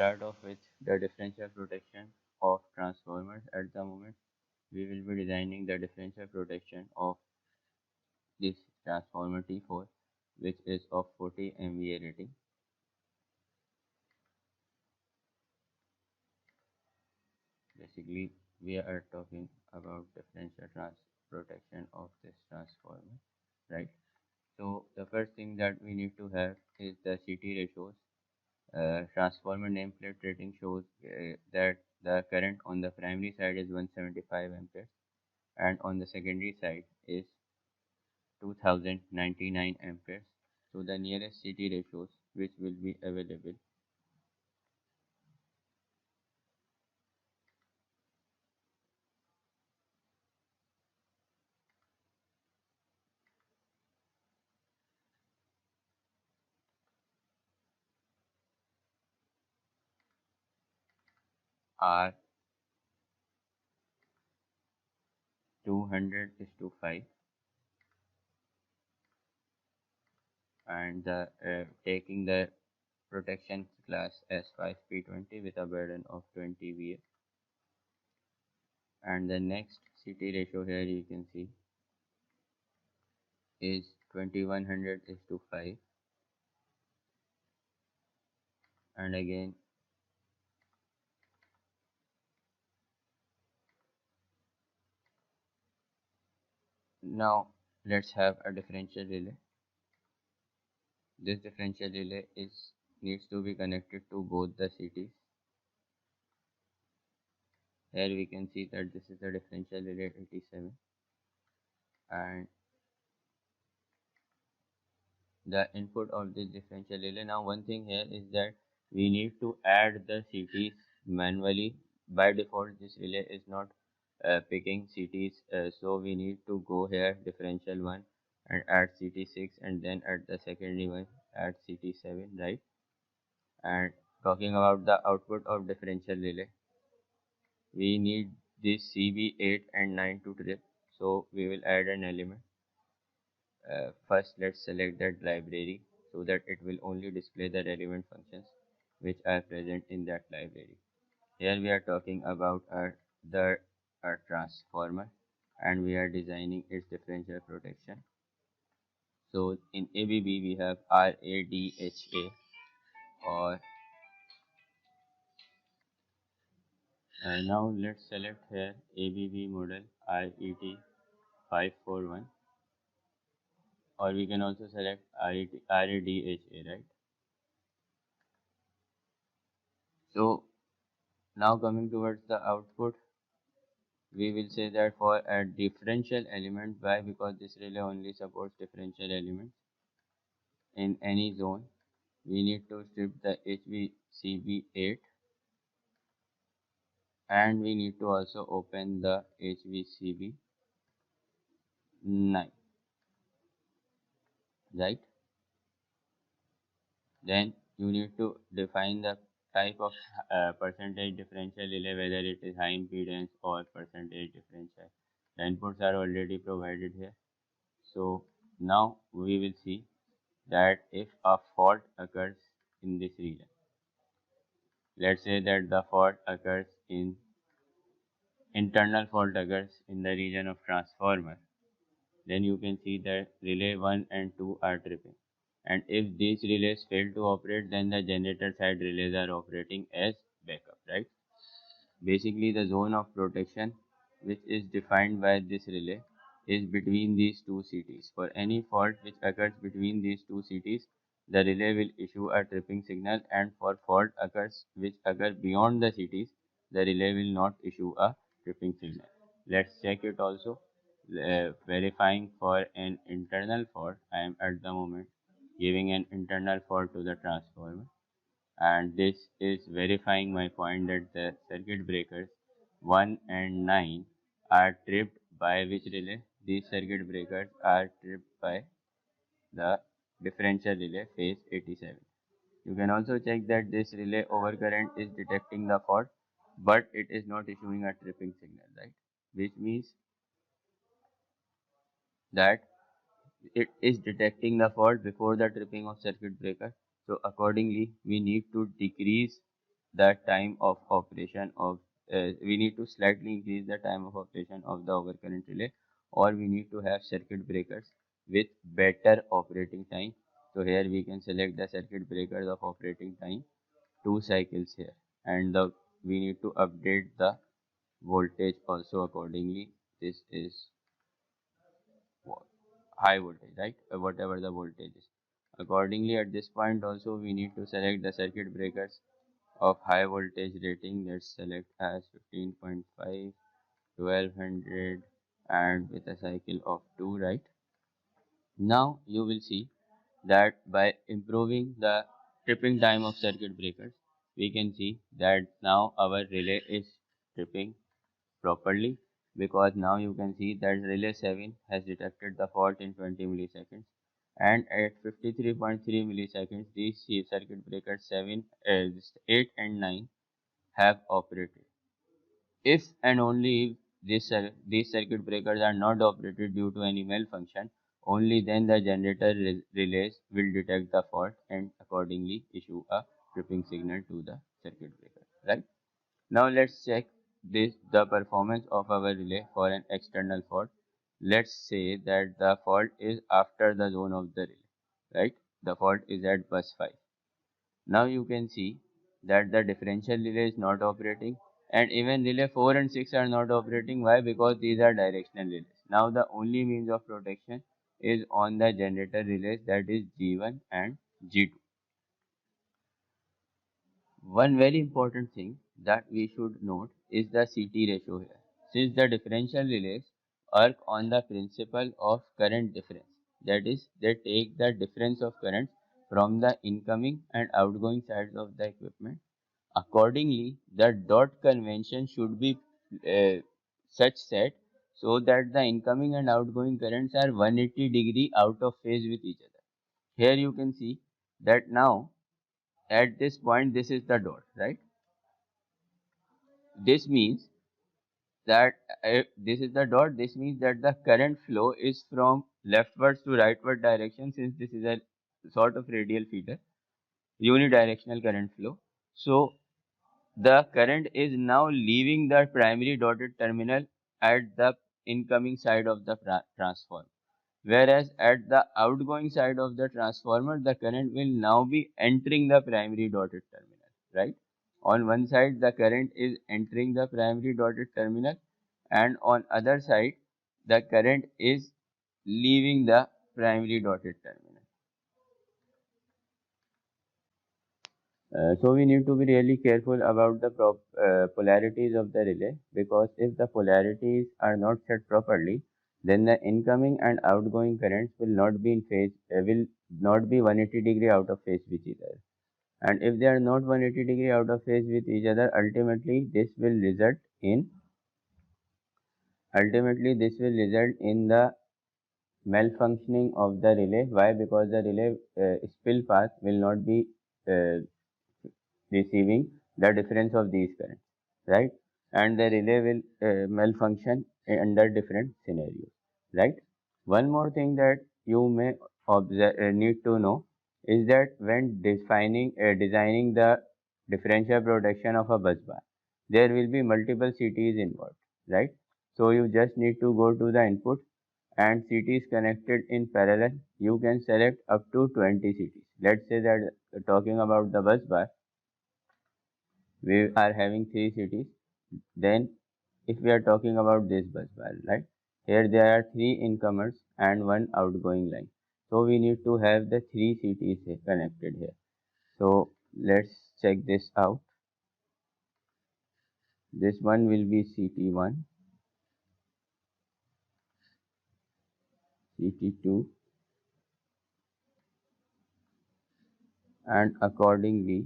start off with the differential protection of transformers. At the moment, we will be designing the differential protection of this transformer T4, which is of 40 MVA rating. Basically, we are talking about differential protection of this transformer, right? So the first thing that we need to have is the CT ratios. Transformer nameplate rating shows that the current on the primary side is 175 amperes and on the secondary side is 2099 amperes. So the nearest CT ratios which will be available are 200 is to 5 and taking the protection class as 5P20 with a burden of 20 VA. And the next CT ratio here you can see is 2100 is to 5 and again now let's have a differential relay. This differential relay needs to be connected to both the CTs. Here we can see that this is the differential relay 87 and the input of this differential relay. Now one thing here is that we need to add the CTs manually. By default this relay is not picking CTs, so we need to go here differential 1 and add CT6 and then at the secondary one add CT7, right? And talking about the output of differential relay, we need this CB8 and 9 to trip, so we will add an element. First let's select that library so that it will only display the relevant functions which are present in that library. Here we are talking about a transformer and we are designing its differential protection. So in ABB we have RADHA or now let's select here ABB model RET541 or we can also select RADHA, right? So now coming towards the output, we will say that for a differential element, why? Because this relay only supports differential elements in any zone. We need to strip the HVCB8 and we need to also open the HVCB9, right? Then you need to define the type of percentage differential relay, whether it is high impedance or percentage differential. The inputs are already provided here. So now we will see that if a fault occurs in this region, let's say that the fault occurs in internal fault occurs in the region of transformer, then you can see that relay 1 and 2 are tripping. And if these relays fail to operate, then the generator side relays are operating as backup, right? Basically, the zone of protection which is defined by this relay is between these two CTs. For any fault which occurs between these two CTs, the relay will issue a tripping signal, and for fault which occur beyond the CTs, the relay will not issue a tripping signal. Let's check it also. Verifying for an internal fault, I am at the moment giving an internal fault to the transformer, and this is verifying my point that the circuit breakers 1 and 9 are tripped by which relay? These circuit breakers are tripped by the differential relay phase 87. You can also check that this relay overcurrent is detecting the fault, but it is not issuing a tripping signal, right? Which means that it is detecting the fault before the tripping of circuit breaker. So accordingly, we need to decrease the time of operation of we need to slightly increase the time of operation of the overcurrent relay, or we need to have circuit breakers with better operating time. So here we can select the circuit breakers of operating time 2 cycles here, and we need to update the voltage also accordingly. This is high voltage, right? Whatever the voltage is. Accordingly, at this point also we need to select the circuit breakers of high voltage rating. Let's select as 15.5, 1200, and with a cycle of 2, right? Now you will see that by improving the tripping time of circuit breakers, we can see that now our relay is tripping properly, because now you can see that relay 7 has detected the fault in 20 milliseconds, and at 53.3 milliseconds these circuit breakers 8 and 9 have operated. If and only if these circuit breakers are not operated due to any malfunction, only then the generator relays will detect the fault and accordingly issue a tripping signal to the circuit breaker. Right? Now let's check the performance of our relay for an external fault. Let's say that the fault is after the zone of the relay. Right? The fault is at bus 5. Now you can see that the differential relay is not operating, and even relay 4 and 6 are not operating. Why? Because these are directional relays. Now the only means of protection is on the generator relays, that is G1 and G2. One very important thing that we should note is the CT ratio here. Since the differential relays work on the principle of current difference, that is, they take the difference of current from the incoming and outgoing sides of the equipment. Accordingly, the dot convention should be such set so that the incoming and outgoing currents are 180-degree out of phase with each other. Here you can see that now at this point this is the dot, right? This means that if this is the dot, this means that the current flow is from leftwards to rightward direction, since this is a sort of radial feeder, unidirectional current flow. So the current is now leaving the primary dotted terminal at the incoming side of the transformer, whereas at the outgoing side of the transformer the current will now be entering the primary dotted terminal, right? On one side the current is entering the primary dotted terminal, and on other side the current is leaving the primary dotted terminal. So we need to be really careful about the polarities of the relay, because if the polarities are not set properly, then the incoming and outgoing currents will not be in phase, will not be 180-degree out of phase with each other. And if they are not 180-degree out of phase with each other, ultimately this will result in the malfunctioning of the relay. Why? Because the relay spill path will not be uh, receiving the difference of these currents, right? And the relay will malfunction under different scenarios, right? One more thing that you may need to know is that when designing the differential protection of a bus bar, there will be multiple CTs involved, right? So you just need to go to the input and CTs connected in parallel. You can select up to 20 CTs. Let's say that talking about the bus bar, we are having 3 cities. Then if we are talking about this bus bar, right, here there are 3 incomers and 1 outgoing line, so we need to have the 3 cities connected here. So let's check this out. This one will be CT1, CT2, and accordingly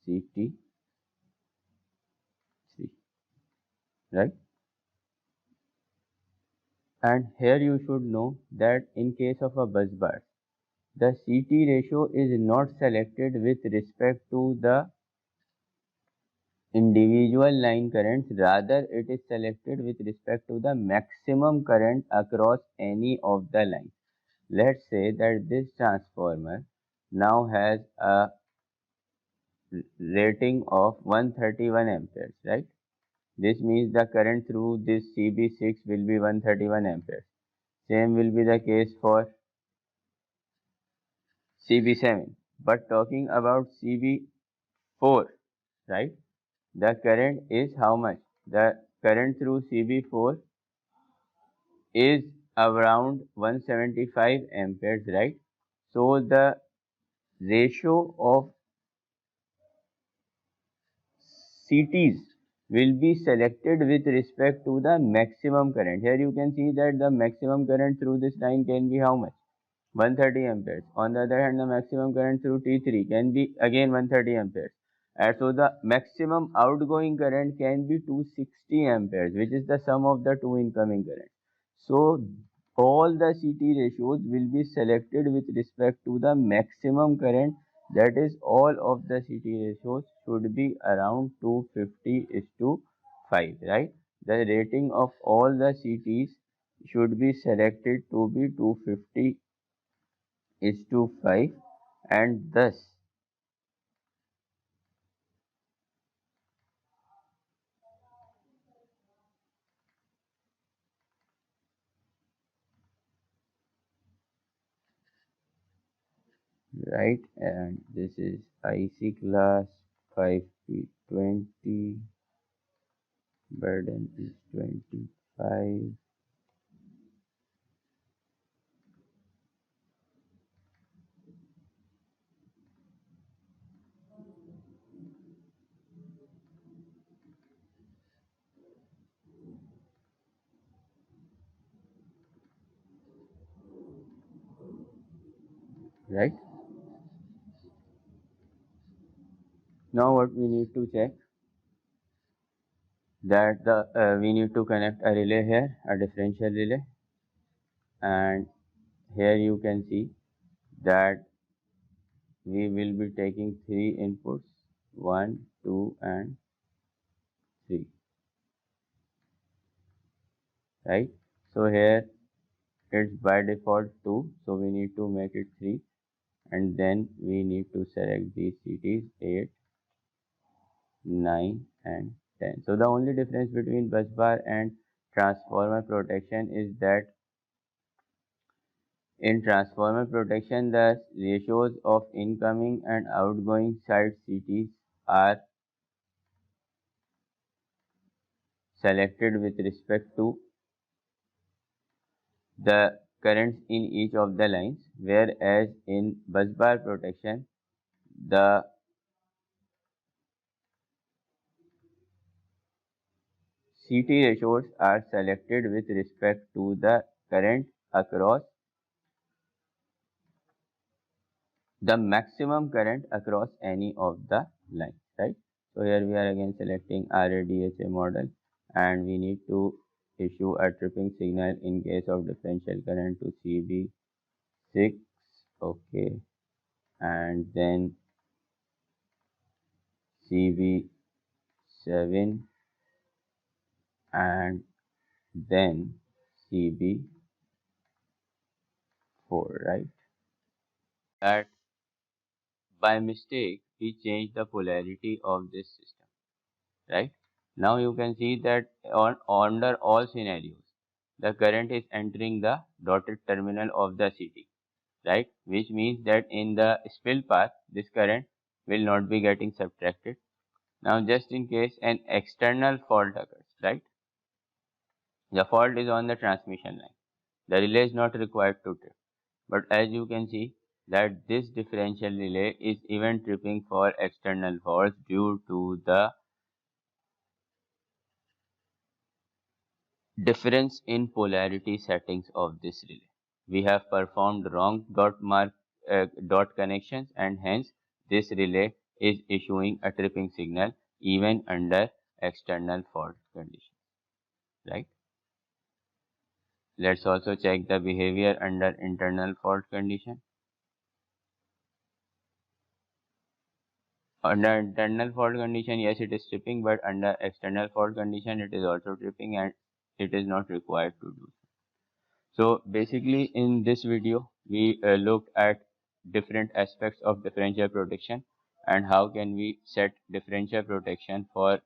CT3, right? And here you should know that in case of a bus bar, the CT ratio is not selected with respect to the individual line currents, rather it is selected with respect to the maximum current across any of the lines. Let's say that this transformer now has a rating of 131 amperes, right? This means the current through this CB6 will be 131 amperes. Same will be the case for CB7. But talking about CB4, right? The current is how much? The current through CB4 is around 175 amperes, right? So the ratio of CTs will be selected with respect to the maximum current. Here you can see that the maximum current through this line can be how much? 130 amperes. On the other hand, the maximum current through T3 can be again 130 amperes. And so the maximum outgoing current can be 260 amperes, which is the sum of the two incoming currents. So all the CT ratios will be selected with respect to the maximum current. That is, all of the CT ratios should be around 250 is to 5, right? The rating of all the CTs should be selected to be 250 is to 5, and thus right, and this is IC class 5P20, burden is 25, right? Now what we need to check, that the we need to connect a relay here, a differential relay, and here you can see that we will be taking three inputs, 1, 2 and 3, right? So here it's by default 2, so we need to make it 3, and then we need to select these CTs 8, 9 and 10. So the only difference between bus bar and transformer protection is that in transformer protection the ratios of incoming and outgoing side CTs are selected with respect to the currents in each of the lines, whereas in bus bar protection the CT ratios are selected with respect to the current across the maximum current across any of the lines, right? So here we are again selecting RADHA model, and we need to issue a tripping signal in case of differential current to CB6, okay, and then CB7 and then CB4, right? That by mistake we changed the polarity of this system, right? Now you can see that under all scenarios the current is entering the dotted terminal of the CT, right? Which means that in the spill path this current will not be getting subtracted. Now just in case an external fault occurs, right? The fault is on the transmission line. The relay is not required to trip. But as you can see that this differential relay is even tripping for external faults due to the difference in polarity settings of this relay. We have performed wrong dot connections, and hence this relay is issuing a tripping signal even under external fault conditions, right? Let's also check the behavior under internal fault condition. Under internal fault condition, yes, it is tripping, but under external fault condition, it is also tripping and it is not required to do so. So basically in this video, we looked at different aspects of differential protection. and how can we set differential protection for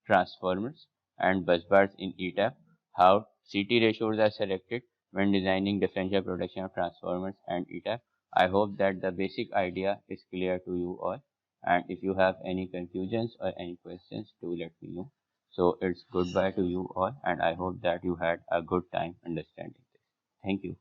transformers and busbars in ETAP, how CT ratios are selected when designing differential protection of transformers and ETAP. I hope that the basic idea is clear to you all, and if you have any confusions or any questions, do let me know. So it's goodbye to you all, and I hope that you had a good time understanding this. Thank you.